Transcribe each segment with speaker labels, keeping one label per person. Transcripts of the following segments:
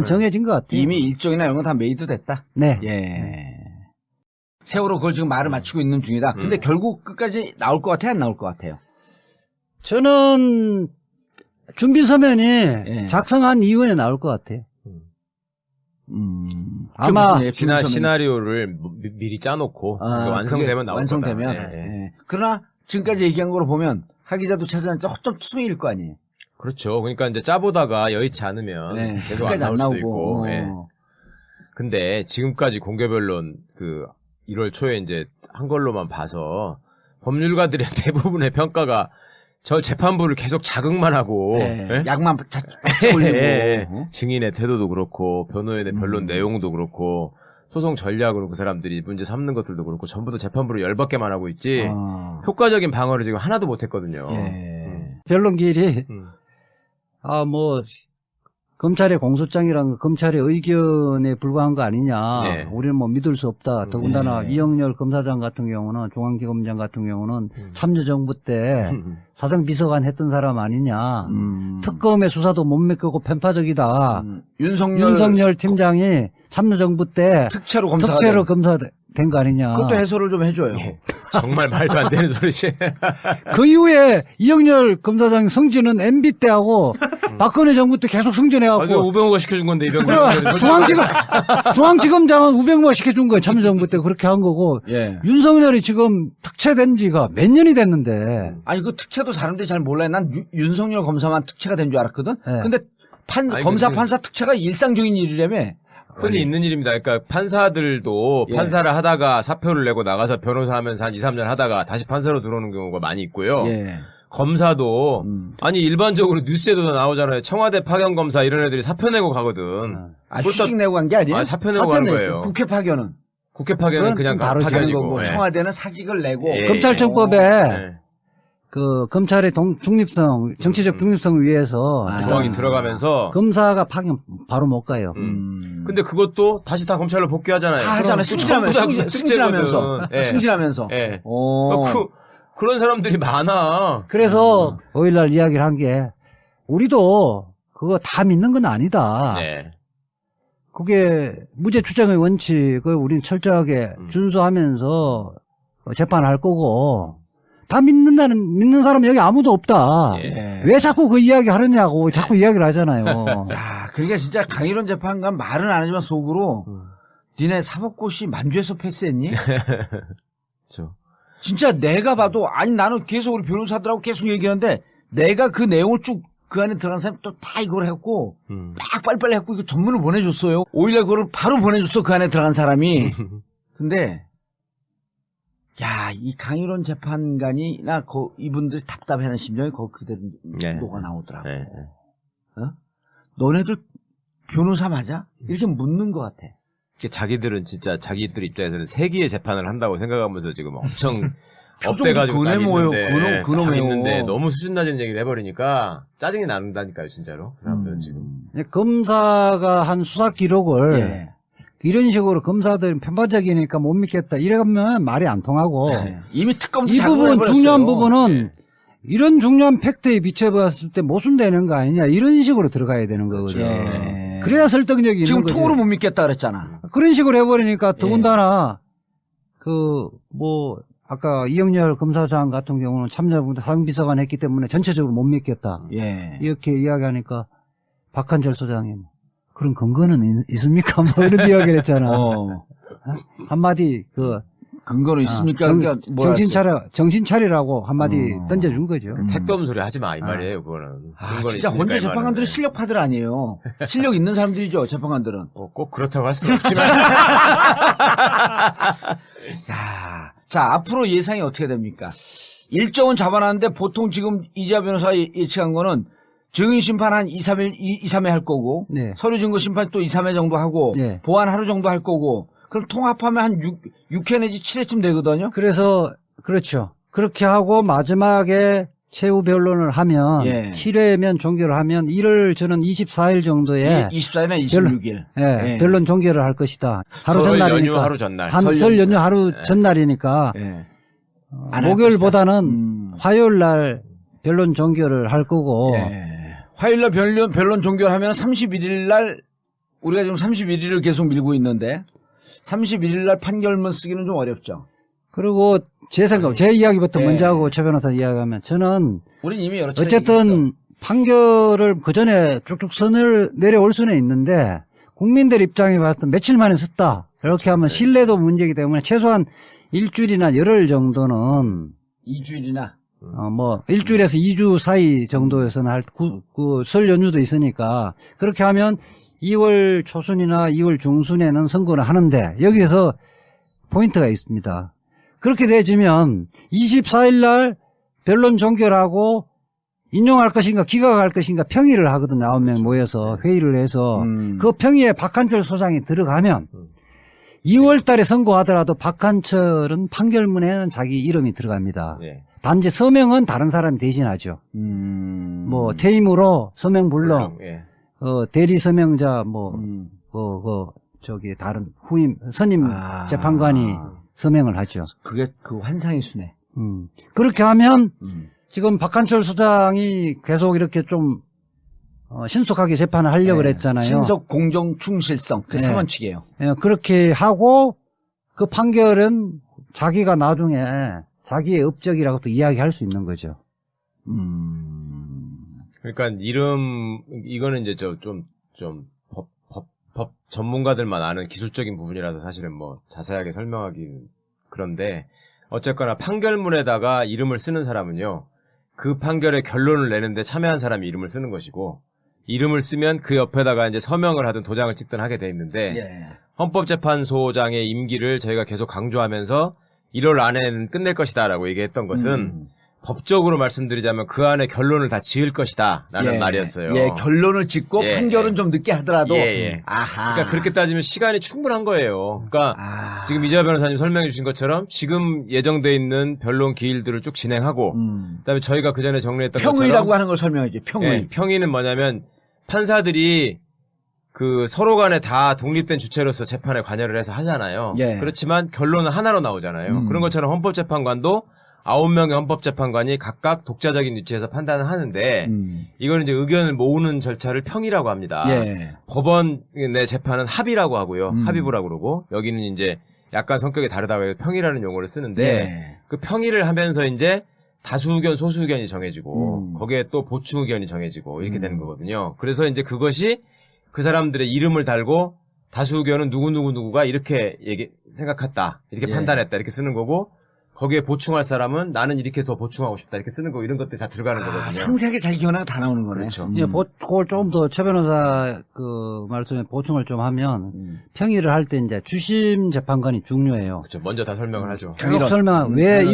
Speaker 1: 정해진 것 같아요.
Speaker 2: 이미 일정이나 이런 건 다 메이드 됐다.
Speaker 1: 네.
Speaker 2: 예. 세월호 그걸 지금 말을 맞추고 있는 중이다. 근데 결국 끝까지 나올 것 같아요? 안 나올 것 같아요?
Speaker 1: 저는 준비 서면이
Speaker 2: 예.
Speaker 1: 작성한 이후에 나올 것 같아요. 아마
Speaker 3: 시나리오를 미리 짜놓고 완성되면 나올
Speaker 2: 완성되면.
Speaker 3: 거다.
Speaker 2: 예. 그러나 지금까지 얘기한 거로 보면 하 기자도 찾아냈자 허점 투성일 거 아니에요.
Speaker 3: 그렇죠. 그러니까 이제 짜보다가 여의치 않으면
Speaker 2: 네.
Speaker 3: 계속 안 나올 수도 있고. 예.
Speaker 2: 어.
Speaker 3: 근데 지금까지 공개변론 1월 초에 이제 한 걸로만 봐서 법률가들의 대부분의 평가가 저 재판부를 계속 자극만 하고 예?
Speaker 2: 약만 올리고
Speaker 3: 증인의 태도도 그렇고 변호인의 변론 내용도 그렇고 소송 전략으로 그 사람들이 문제 삼는 것들도 그렇고 전부 다 재판부를 열받게만 하고 있지 효과적인 방어를 지금 하나도 못했거든요.
Speaker 1: 변론길이 검찰의 공소장이란 거 검찰의 의견에 불과한 거 아니냐.
Speaker 3: 네.
Speaker 1: 우리는 뭐 믿을 수 없다. 더군다나 이영렬 검사장 같은 경우는 중앙지검장 같은 경우는 참여정부 때 사정비서관 했던 사람 아니냐. 특검의 수사도 못 맡고 편파적이다. 윤석열 팀장이 참여정부 때
Speaker 2: 특채로
Speaker 1: 검사 된 거 아니냐.
Speaker 2: 그것도 해설을 좀 해줘요.
Speaker 3: 정말 말도 안 되는 소리지.
Speaker 1: 그 이후에 이영렬 검사장 승진은 MB 때하고 박근혜 정부 때 계속 승진해갖고.
Speaker 3: 우병우가 시켜준 건데, 이병우.
Speaker 1: 중앙지검장은 우병우가 시켜준 거예요. 참여정부 때 그렇게 한 거고. 윤석열이 지금 특채된 지가 몇 년이 됐는데.
Speaker 2: 아니, 그 특채도 사람들이 잘 몰라요. 난 윤석열 검사만 특채가 된 줄 알았거든? 근데 검사, 판사 특채가 일상적인 일이라며.
Speaker 3: 흔히 있는 일입니다. 그러니까 판사들도 판사를 하다가 사표를 내고 나가서 변호사 하면서 한 2, 3년 하다가 다시 판사로 들어오는 경우가 많이 있고요. 검사도 아니 일반적으로 뉴스에도 나오잖아요. 청와대 파견 검사 이런 애들이 사표 내고 가거든.
Speaker 2: 휴직 내고 간 게 아니에요?
Speaker 3: 사표 내고 가는 거예요.
Speaker 2: 국회 파견은?
Speaker 3: 국회 파견은 그냥 파견이고.
Speaker 2: 거고, 청와대는 사직을 내고.
Speaker 1: 검찰청법에 그 검찰의 중립성, 정치적 중립성을 위해서
Speaker 3: 조항이 들어가면서
Speaker 1: 검사가 파견 바로 못 가요.
Speaker 3: 근데 그것도 다시 다 검찰로 복귀하잖아요.
Speaker 2: 다 하잖아요. 승진하면서. 승진하면서.
Speaker 3: 그런 사람들이 많아.
Speaker 1: 그래서 5일날 이야기를 한 게 우리도 그거 다 믿는 건 아니다. 그게 무죄 추정의 원칙을 우리는 철저하게 준수하면서 재판할 거고 다 믿는 사람 여기 아무도 없다. 왜 자꾸 그 이야기 하느냐고 자꾸 이야기를 하잖아요.
Speaker 2: 그러니까 진짜 강일원 재판관 말은 안 하지만 속으로 니네 사법고시 만주에서 패스했니?
Speaker 3: 그렇죠.
Speaker 2: 진짜 내가 봐도 아니 나는 계속 우리 변호사들하고 계속 얘기하는데 내가 그 내용을 쭉 그 안에 들어간 사람이 또 다 이걸 했고 막 빨리빨리 했고 이거 전문을 보내줬어요. 오히려 그걸 바로 보내줬어 그 안에 들어간 사람이. 근데 야, 이 강일원 재판관이나 이분들이 답답해하는 심정이 거기 그대로 녹아 나오더라고. 너네들 변호사 맞아? 이렇게 묻는 것 같아.
Speaker 3: 자기들은 진짜 자기들 입장에서는 세기의 재판을 한다고 생각하면서 지금 엄청 업돼가지고 있는데 너무 수준 낮은 얘기를 해버리니까 짜증이 나는다니까요, 진짜로. 그 사람들은 지금.
Speaker 1: 검사가 한 수사 기록을 이런 식으로 검사들은 편파적이니까 못 믿겠다. 이러면 말이 안 통하고.
Speaker 2: 이미 특검도
Speaker 1: 이 부분, 중요한 부분은 이런 중요한 팩트에 비춰봤을 때 모순되는 거 아니냐. 이런 식으로 들어가야 되는 거거든요. 그래야 설득력이 있는
Speaker 2: 지금
Speaker 1: 거죠.
Speaker 2: 통으로 못 믿겠다 그랬잖아.
Speaker 1: 그런 식으로 해버리니까 더군다나 아까 이영렬 검사장 같은 경우는 참여정부 사정비서관 했기 때문에 전체적으로 못 믿겠다. 이렇게 이야기하니까 박한철 소장이 그런 근거는 있습니까? 뭐 이런 이야기를 했잖아. 한마디
Speaker 2: 근거는 있습니까?
Speaker 1: 정신 차리라고 한마디 던져준 거죠.
Speaker 3: 택도 없는 소리 하지 마, 이 말이에요, 그거는.
Speaker 2: 진짜 혼자 재판관들은 실력파들 아니에요. 실력 있는 사람들이죠, 재판관들은.
Speaker 3: 꼭 그렇다고 할 수는 없지만.
Speaker 2: 자, 앞으로 예상이 어떻게 됩니까? 일정은 잡아놨는데 보통 지금 이재하 변호사가 예측한 거는 증인 심판 한 2, 3회 할 거고, 서류 증거 심판 또 2, 3회 정도 하고, 보안 하루 정도 할 거고, 그럼 통합하면 한 6회 내지 7회쯤 되거든요?
Speaker 1: 그래서, 그렇죠. 그렇게 하고 마지막에 최후 변론을 하면, 7회면 종결을 하면 1월 저는 24일 정도에.
Speaker 2: 24일이나 26일.
Speaker 1: 변론 종결을 할 것이다. 하루 전날이니까.
Speaker 3: 연휴 하루 전날.
Speaker 1: 설 연휴 하루 전날이니까. 목요일보다는 화요일 날 변론 종결을 할 거고.
Speaker 2: 화요일 날 변론 종결하면 31일 날 우리가 지금 31일을 계속 밀고 있는데 31일 날 판결문 쓰기는 좀 어렵죠.
Speaker 1: 그리고 제 생각, 제 이야기부터 먼저 하고 최 변호사 이야기하면 저는
Speaker 2: 우린 이미 여러 차례
Speaker 1: 어쨌든 판결을 그 전에 쭉쭉 선을 내려올 수는 있는데 국민들 입장에 봤을 때 며칠 만에 썼다. 그렇게 하면 신뢰도 문제이기 때문에 최소한 일주일이나 열흘 정도는
Speaker 2: 2주일이나
Speaker 1: 뭐 일주일에서 2주 사이 정도에서는 할 그 설 연휴도 있으니까 그렇게 하면 2월 초순이나 2월 중순에는 선고를 하는데 여기에서 포인트가 있습니다. 그렇게 되어지면 24일 날 변론 종결하고 인용할 것인가 기각할 것인가 평의를 하거든. 9명 모여서 회의를 해서 그 평의에 박한철 소장이 들어가면 2월 달에 선고하더라도 박한철은 판결문에는 자기 이름이 들어갑니다. 네. 단지 서명은 다른 사람이 대신하죠. 뭐 퇴임으로 서명 불러 예. 대리 서명자 저기 다른 후임 선임 재판관이 서명을 하죠.
Speaker 2: 그게 그 환상의 수네.
Speaker 1: 그렇게 하면 지금 박한철 소장이 계속 이렇게 좀 신속하게 재판을 하려고 그랬잖아요.
Speaker 2: 신속, 공정, 충실성 그 3원칙이에요.
Speaker 1: 네, 그렇게 하고 그 판결은 자기가 나중에 자기의 업적이라고 또 이야기할 수 있는 거죠.
Speaker 3: 그러니까 이거는 이제 법 전문가들만 아는 기술적인 부분이라서 사실은 뭐 자세하게 설명하기 그런데 어쨌거나 판결문에다가 이름을 쓰는 사람은요. 그 판결의 결론을 내는데 참여한 사람이 이름을 쓰는 것이고 이름을 쓰면 그 옆에다가 이제 서명을 하든 도장을 찍든 하게 돼 있는데 헌법재판소장의 임기를 저희가 계속 강조하면서 1월 안에는 끝낼 것이다라고 얘기했던 것은 법적으로 말씀드리자면 그 안에 결론을 다 지을 것이다라는 말이었어요.
Speaker 2: 예, 결론을 짓고 판결은 좀 늦게 하더라도.
Speaker 3: 아하. 그러니까 그렇게 따지면 시간이 충분한 거예요. 그러니까 지금 이재화 변호사님 설명해 주신 것처럼 지금 예정돼 있는 변론 기일들을 쭉 진행하고 그다음에 저희가 그 전에 정리했던 것처럼
Speaker 2: 평의라고 하는 걸 설명해줘. 평의.
Speaker 3: 예, 평의는 뭐냐면 판사들이 그 서로 간에 다 독립된 주체로서 재판에 관여를 해서 하잖아요. 그렇지만 결론은 하나로 나오잖아요. 그런 것처럼 헌법재판관도 9명의 헌법재판관이 각각 독자적인 위치에서 판단을 하는데 이거는 이제 의견을 모으는 절차를 평의라고 합니다. 법원 내 재판은 합의라고 하고요. 합의부라고 그러고 여기는 이제 약간 성격이 다르다고 해서 평의라는 용어를 쓰는데 그 평의를 하면서 이제 다수 의견, 소수 의견이 정해지고 거기에 또 보충 의견이 정해지고 이렇게 되는 거거든요. 그래서 이제 그것이 그 사람들의 이름을 달고 다수 의견은 누구가 이렇게 생각했다. 이렇게 판단했다. 이렇게 쓰는 거고 거기에 보충할 사람은 나는 이렇게 더 보충하고 싶다. 이렇게 쓰는 거 이런 것들이 다 들어가는 거거든요.
Speaker 2: 상세하게 자기 견해가 다 나오는 거네.
Speaker 3: 그렇죠.
Speaker 1: 그걸 조금 더 최 변호사 그 말씀에 보충을 좀 하면 평의를 할 때 이제 주심 재판관이 중요해요.
Speaker 3: 그렇죠. 먼저 다 설명을 하죠.
Speaker 1: 쭉 설명하고 왜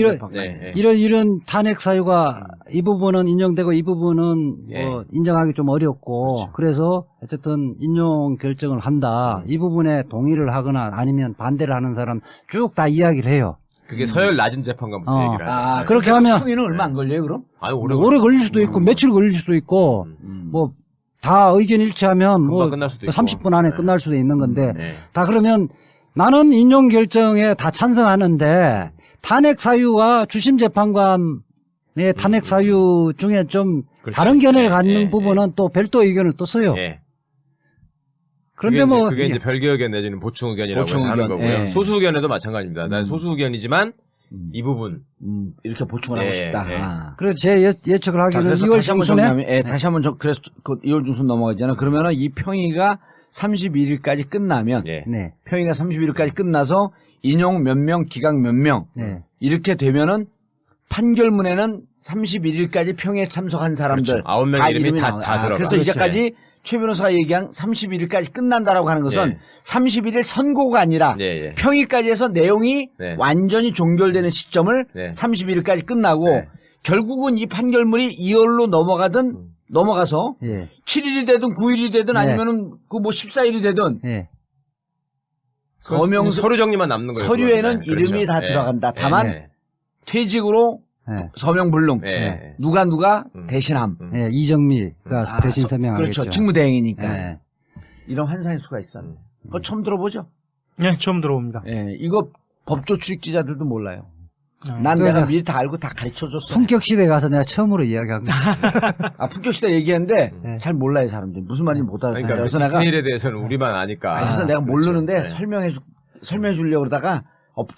Speaker 1: 이런 탄핵 사유가 이 부분은 인정되고 이 부분은 뭐 인정하기 좀 어렵고 그렇죠. 그래서 어쨌든 인용 결정을 한다. 이 부분에 동의를 하거나 아니면 반대를 하는 사람 쭉 다 이야기를 해요.
Speaker 3: 그게 서열 낮은 재판관부터 얘기를 하죠.
Speaker 1: 그렇게 하면
Speaker 2: 평의는 얼마 안 걸려요, 그럼?
Speaker 3: 아니,
Speaker 1: 오래 걸릴 수도 있고 며칠 걸릴 수도 있고 뭐 다 의견 일치하면 뭐
Speaker 3: 끝날 수도
Speaker 1: 30분 안에 끝날 수도 있는 건데 다 그러면 나는 인용 결정에 다 찬성하는데 탄핵 사유와 주심 재판관의 탄핵 사유 중에 좀
Speaker 3: 그렇지.
Speaker 1: 다른 견해를 갖는 부분은 또 별도 의견을 또 써요. 그런데
Speaker 3: 그게 이제 별개 의견 내지는 보충 의견이라고 해서 하는 거고요. 소수 의견에도 마찬가지입니다. 난 소수 의견이지만 이 부분
Speaker 2: 이렇게 보충을 하고 싶다.
Speaker 1: 그래서 제 예측을 하기는 2월 중순에
Speaker 2: 다시 한번 그래서 그 2월 중순 넘어가잖아요. 그러면은 이 평의가 31일까지 끝나면 평의가 31일까지 끝나서 인용 몇 명, 기각 몇 명 이렇게 되면은 판결문에는 31일까지 평의에 참석한 사람들
Speaker 3: 9명 이름이 다 들어가.
Speaker 2: 그래서 이제까지 최 변호사가 얘기한 31일까지 끝난다라고 하는 것은 31일 선고가 아니라 평의까지 해서 내용이 완전히 종결되는 시점을 31일까지 끝나고 결국은 이 판결문이 2월로 넘어가서 7일이 되든 9일이 되든 아니면은 그 뭐 14일이 되든
Speaker 3: 서류 정리만 남는 거예요.
Speaker 2: 서류에는 이름이 다 들어간다. 다만 퇴직으로 서명불능 누가 대신함.
Speaker 1: 이정미가 대신 서명하겠죠.
Speaker 2: 그렇죠. 직무대행이니까. 이런 환상의 수가 있었네. 그거 처음 들어보죠?
Speaker 4: 네, 처음 들어봅니다.
Speaker 2: 이거 법조 출입 기자들도 몰라요. 난 내가 미리 다 알고 다 가르쳐줬어.
Speaker 1: 품격시대 가서 내가 처음으로 이야기한 거야.
Speaker 2: 아, 품격시대 얘기했는데 잘 몰라요, 사람들이. 무슨 말인지 못 알아듣어요.
Speaker 3: 그러니까
Speaker 2: 그래서 내가
Speaker 3: 디테일에 대해서는 우리만 아니까.
Speaker 2: 그래서 내가 모르는데
Speaker 3: 그렇죠.
Speaker 2: 설명해 주려고 그러다가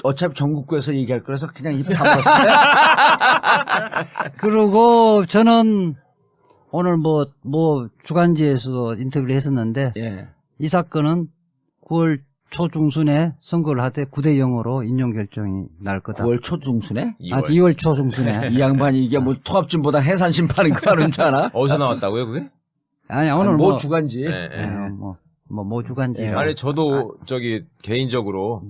Speaker 2: 어차피 전국구에서 얘기할 거라서 그냥 입 다물었어요.
Speaker 1: 그리고 저는 오늘 뭐 주간지에서도 인터뷰를 했었는데
Speaker 2: 예.
Speaker 1: 이 사건은 9월 초중순에 선거를 하되 9대 0으로 인용 결정이 날 거다.
Speaker 2: 9월 초중순에?
Speaker 1: 2월 초중순에.
Speaker 2: 이 양반이 이게 뭐 통합진보다 해산심판인 거 하는 줄 아나?
Speaker 3: 어디서 나왔다고요, 그게?
Speaker 1: 아니 오늘
Speaker 2: 뭐 주간지.
Speaker 1: 뭐 주간지.
Speaker 3: 아니 저도 저기 개인적으로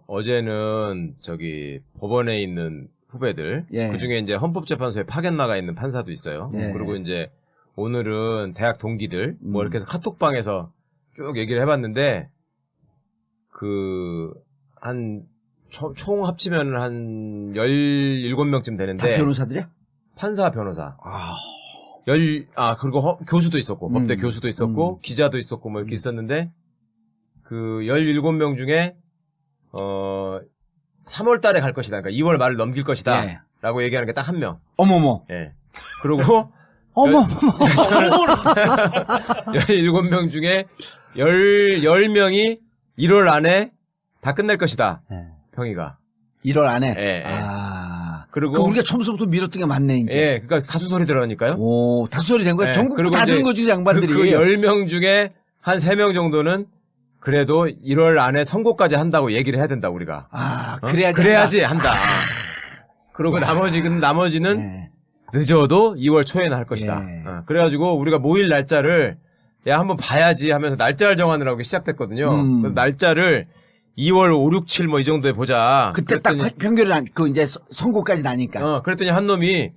Speaker 3: 어제는 저기 법원에 있는 후배들 그 중에 이제 헌법재판소에 파견 나가 있는 판사도 있어요. 그리고 이제 오늘은 대학 동기들 뭐 이렇게 해서 카톡방에서 쭉 얘기를 해봤는데 총 합치면 한 17명쯤 되는데
Speaker 2: 다 변호사들이야?
Speaker 3: 판사 변호사 그리고 교수도 있었고 법대 교수도 있었고 기자도 있었고 뭐 이렇게 있었는데 그 17명 중에 3월 달에 갈 것이다. 그러니까 2월 말을 넘길 것이다.
Speaker 2: 예.
Speaker 3: 라고 얘기하는 게 딱 한 명.
Speaker 2: 어머머.
Speaker 3: 예. 그리고
Speaker 1: 어머
Speaker 3: 17명 중에 10명이 1월 안에 다 끝날 것이다. 평의가.
Speaker 2: 1월 안에?
Speaker 3: 예.
Speaker 2: 그리고 우리가 처음부터 밀었던 게 맞네, 이제.
Speaker 3: 예. 그러니까 다수 소리 들어가니까요.
Speaker 2: 오, 다수 소리 된 거야?
Speaker 3: 예.
Speaker 2: 전국 다 들은 거지, 양반들이.
Speaker 3: 그 10명 중에 한 3명 정도는 그래도 1월 안에 선고까지 한다고 얘기를 해야 된다, 우리가. 그래야지 한다. 그리고 나머지는 늦어도 2월 초에는 할 것이다. 그래가지고 우리가 모일 날짜를 한번 봐야지 하면서 날짜를 정하느라고 시작됐거든요. 그래서 날짜를 2월 5, 6, 7 뭐 이 정도에 보자.
Speaker 2: 그때 딱 평결이 이제 선고까지 나니까.
Speaker 3: 그랬더니 한 놈이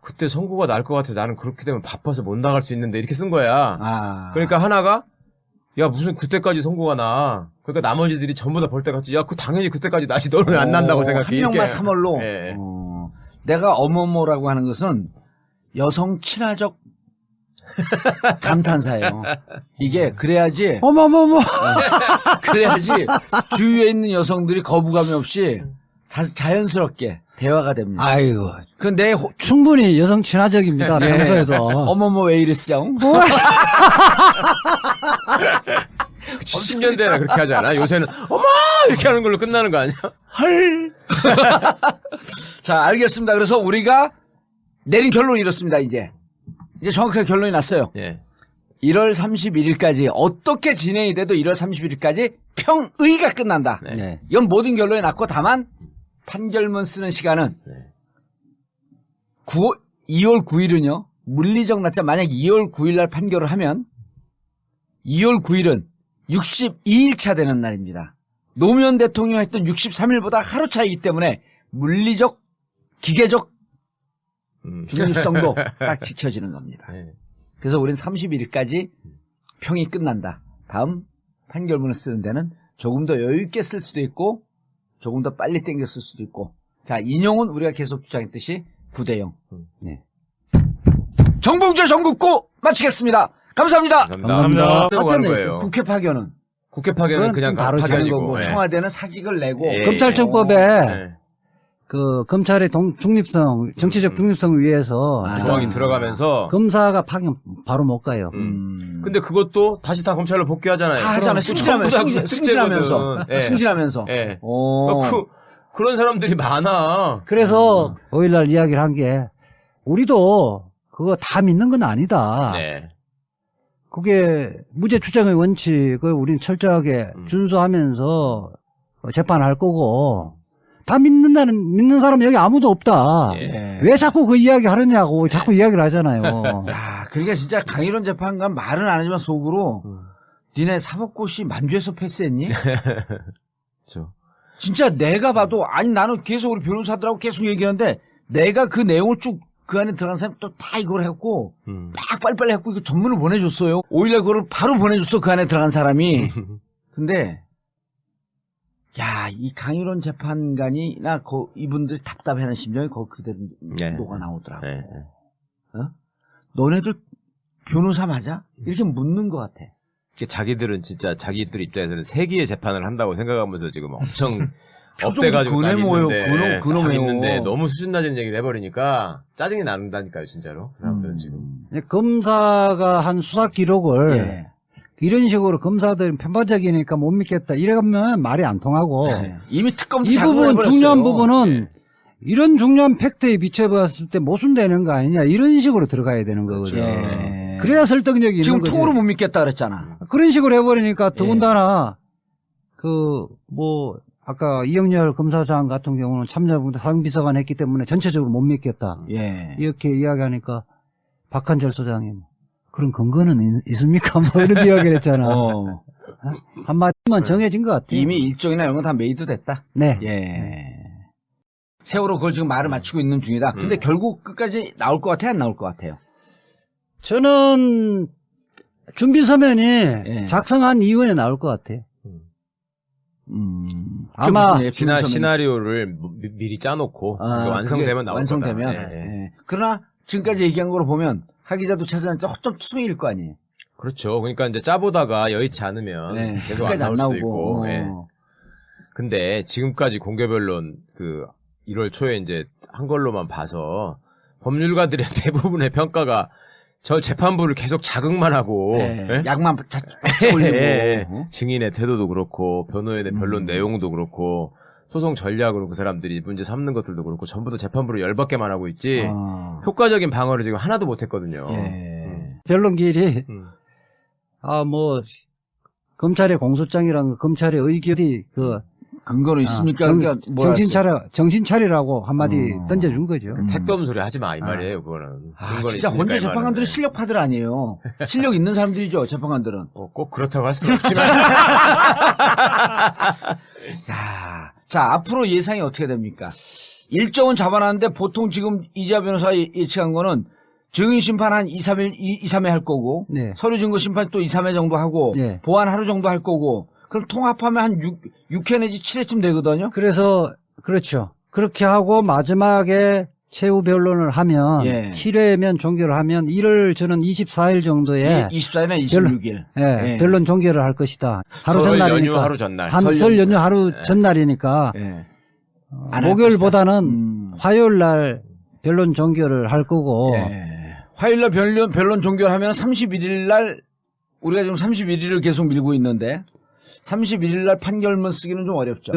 Speaker 3: 그때 선고가 날 것 같아. 나는 그렇게 되면 바빠서 못 나갈 수 있는데 이렇게 쓴 거야. 그러니까 하나가 야 무슨 그때까지 선고가 나. 그러니까 나머지들이 전부 다 볼 때까지 야 그 당연히 그때까지 나지 너는 안 난다고 생각해.
Speaker 2: 한 명만 3월로.
Speaker 3: 예.
Speaker 2: 내가 어머머라고 하는 것은 여성 친화적 감탄사예요. 이게 그래야지
Speaker 1: 어머머머
Speaker 2: 그래야지 주위에 있는 여성들이 거부감이 없이 자연스럽게 대화가 됩니다.
Speaker 1: 아이고.
Speaker 2: 근데
Speaker 1: 충분히 여성 친화적입니다. 평소에도.
Speaker 2: 어머머 왜 이랬어?
Speaker 3: 70년대나 그렇게 하지 않아? 요새는 어머 이렇게 하는 걸로 끝나는 거 아니야?
Speaker 2: 헐. 자, 알겠습니다. 그래서 우리가 내린 결론이 이렇습니다. 이제 정확하게 결론이 났어요.
Speaker 3: 예.
Speaker 2: 1월 31일까지 어떻게 진행이 돼도 1월 31일까지 평의가 끝난다.
Speaker 1: 네.
Speaker 2: 이건 모든 결론이 났고 다만 판결문 쓰는 시간은 2월 9일은요. 물리적 날짜 만약 2월 9일 날 판결을 하면 2월 9일은 62일차 되는 날입니다. 노무현 대통령이 했던 63일보다 하루 차이기 때문에 물리적, 기계적 중립성도 딱 지켜지는 겁니다. 그래서 우린 31일까지 평이 끝난다. 다음 판결문을 쓰는 데는 조금 더 여유 있게 쓸 수도 있고 조금 더 빨리 땡겨 쓸 수도 있고 자 인용은 우리가 계속 주장했듯이 9대 0. 네. 정봉주 전국구 마치겠습니다. 감사합니다.
Speaker 3: 감사합니다. 가는 거예요.
Speaker 2: 국회 파견은?
Speaker 3: 국회 파견은 그냥
Speaker 2: 바로
Speaker 3: 파견이고
Speaker 2: 거고 청와대는 사직을 내고
Speaker 1: 검찰청법에 그 검찰의 중립성, 정치적 중립성을 위해서
Speaker 3: 조항이 들어가면서
Speaker 1: 검사가 파견 바로 못 가요.
Speaker 3: 근데 그것도 다시 다 검찰로 복귀하잖아요.
Speaker 2: 다 하잖아요. 승진하면서. 승진하면서.
Speaker 3: 예. 그런 사람들이 많아.
Speaker 1: 그래서 5일날 이야기를 한 게 우리도 그거 다 믿는 건 아니다.
Speaker 3: 네.
Speaker 1: 그게 무죄 추정의 원칙을 우리는 철저하게 준수하면서 재판할 거고 다 믿는 사람 여기 아무도 없다.
Speaker 2: 예.
Speaker 1: 왜 자꾸 그 이야기 하느냐고 자꾸 이야기를 하잖아요.
Speaker 2: 야, 그러니까 진짜 강일원 재판관 말은 안 하지만 속으로 니네 사법고시 만주에서 패스했니?
Speaker 3: 그렇죠.
Speaker 2: 진짜 내가 봐도 아니 나는 계속 우리 변호사들하고 계속 얘기하는데 내가 그 내용을 쭉 그 안에 들어간 사람이 또 다 이걸 했고 막 빨리빨리 했고 이거 전문을 보내줬어요. 5일날 그걸 바로 보내줬어. 그 안에 들어간 사람이. 근데 야, 이 강일원 재판관이나 이분들이 답답해하는 심정이 거기 그대로 녹아 나오더라고. 너네들 변호사 맞아? 이렇게 묻는 것 같아.
Speaker 3: 자기들은 진짜 자기들 입장에서는 세기의 재판을 한다고 생각하면서 지금 엄청 업돼가지고 딱
Speaker 2: 그놈, 그놈
Speaker 3: 있는데 너무 수준 낮은 얘기를 해버리니까 짜증이 난다니까요, 진짜로. 그 사람들은 지금.
Speaker 1: 검사가 한 수사 기록을
Speaker 2: 예.
Speaker 1: 이런 식으로 검사들은 편파적이니까 못 믿겠다. 이러면 말이 안 통하고.
Speaker 2: 이미 특검도
Speaker 1: 이 부분, 중요한 부분은
Speaker 3: 예.
Speaker 1: 이런 중요한 팩트에 비춰봤을 때 모순되는 거 아니냐. 이런 식으로 들어가야 되는 거거든요.
Speaker 2: 예.
Speaker 1: 그래야 설득력이 있는
Speaker 2: 지금
Speaker 1: 거지.
Speaker 2: 통으로 못 믿겠다 그랬잖아.
Speaker 1: 그런 식으로 해버리니까 더군다나 아까 이영렬 검사장 같은 경우는 참여분들 상비서관 했기 때문에 전체적으로 못 믿겠다.
Speaker 2: 예.
Speaker 1: 이렇게 이야기하니까 박한철 소장님 그런 근거는 있습니까? 뭐 이런 이야기를 했잖아. 한마디만 정해진 것 같아요.
Speaker 2: 이미 일정이나 이런 건 다 메이드 됐다.
Speaker 1: 네.
Speaker 2: 예. 세월호 그걸 지금 말을 맞추고 있는 중이다. 근데 결국 끝까지 나올 것 같아요? 안 나올 것 같아요?
Speaker 1: 저는 준비 서면이
Speaker 2: 예.
Speaker 1: 작성한 이후에 나올 것 같아요. 아마
Speaker 3: 시나리오를 미리 짜놓고 완성되면 나올
Speaker 2: 완성되면.
Speaker 3: 거다. 예.
Speaker 2: 예. 그러나 지금까지 얘기한 거로 보면 하 기자도 찾아다니까 허점 투성일 거 아니에요.
Speaker 3: 그렇죠. 그러니까 이제 짜보다가 여의치 않으면
Speaker 2: 네.
Speaker 3: 계속 안 나올 수도 있고. 예. 근데 지금까지 공개변론 1월 초에 이제 한 걸로만 봐서 법률가들의 대부분의 평가가 저 재판부를 계속 자극만 하고 예?
Speaker 2: 약만 올리고
Speaker 3: 증인의 태도도 그렇고 변호인의 변론 내용도 그렇고 소송 전략으로 그 사람들이 문제 삼는 것들도 그렇고 전부 다 재판부를 열받게만 하고 있지 효과적인 방어를 지금 하나도 못했거든요.
Speaker 1: 변론길이 검찰의 공소장이랑 검찰의 의견이
Speaker 2: 근거는 있습니까?
Speaker 1: 정신 차리라고 한마디 던져준 거죠.
Speaker 3: 택도 없는 소리 하지 마, 이 말이에요, 그거는.
Speaker 2: 진짜 혼자 재판관들은 실력파들 아니에요. 실력 있는 사람들이죠, 재판관들은.
Speaker 3: 꼭 그렇다고 할 수는 없지만.
Speaker 2: 자, 앞으로 예상이 어떻게 됩니까? 일정은 잡아놨는데 보통 지금 이지아 변호사가 예측한 거는 증인 심판 한 2, 3회 할 거고,
Speaker 1: 네.
Speaker 2: 서류 증거 심판 또 2, 3회 정도 하고,
Speaker 1: 네.
Speaker 2: 보안 하루 정도 할 거고, 그럼 통합하면 한 6회 내지 7회쯤 되거든요?
Speaker 1: 그래서, 그렇죠. 그렇게 하고 마지막에 최후 변론을 하면, 7회면 종결을 하면 1월 저는 24일 정도에.
Speaker 2: 24일이나 26일.
Speaker 1: 변론 종결을 할 것이다. 하루
Speaker 3: 설
Speaker 1: 전날이니까.
Speaker 3: 연휴 하루 전날.
Speaker 1: 설 연휴 하루 전날이니까. 목요일보다는 화요일 날 변론 종결을 할 거고.
Speaker 2: 화요일 날 변론 종결하면 31일 날, 우리가 지금 31일을 계속 밀고 있는데, 31일 날 판결문 쓰기는 좀 어렵죠.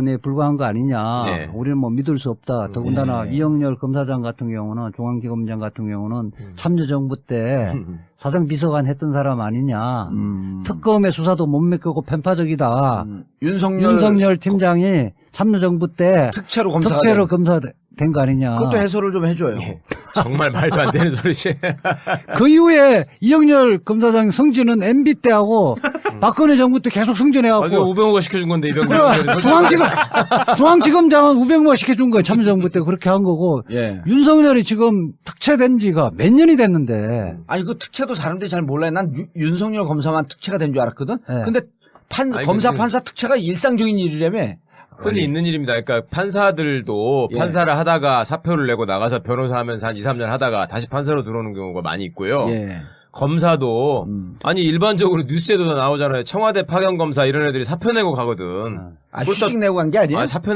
Speaker 1: 에 불과한 거 아니냐. 우리는 믿을 수 없다. 더군다나 이영렬 검사장 같은 경우는 중앙지검장 같은 경우는 참여정부 때 사정비서관 했던 사람 아니냐. 특검의 수사도 못 맡기고 편파적이다. 윤석열 팀장이 참여정부 때
Speaker 2: 특채로
Speaker 1: 검사 된 거 아니냐.
Speaker 2: 그것도 해설을 좀 해줘요.
Speaker 3: 정말 말도 안 되는 소리지.
Speaker 1: 그 이후에 이영렬 검사장 성진은 MB 때하고 박근혜 정부 때 계속 승진해갖고.
Speaker 3: 우병우가 시켜준 건데, 이병우.
Speaker 1: 중앙지검장은 우병우가 시켜준 거예요. 참여정부 때 그렇게 한 거고. 윤석열이 지금 특채된 지가 몇 년이 됐는데.
Speaker 2: 아니, 그 특채도 사람들이 잘 몰라요. 난 윤석열 검사만 특채가 된 줄 알았거든? 근데 검사, 판사 특채가 일상적인 일이라며.
Speaker 3: 흔히 있는 일입니다. 그러니까 판사들도 판사를 하다가 사표를 내고 나가서 변호사 하면서 한 2, 3년 하다가 다시 판사로 들어오는 경우가 많이 있고요. 검사도 일반적으로 뉴스에도 나오잖아요. 청와대 파견검사 이런 애들이 사표 내고 가거든.
Speaker 2: 휴직 내고 간 게 아니에요?
Speaker 3: 사표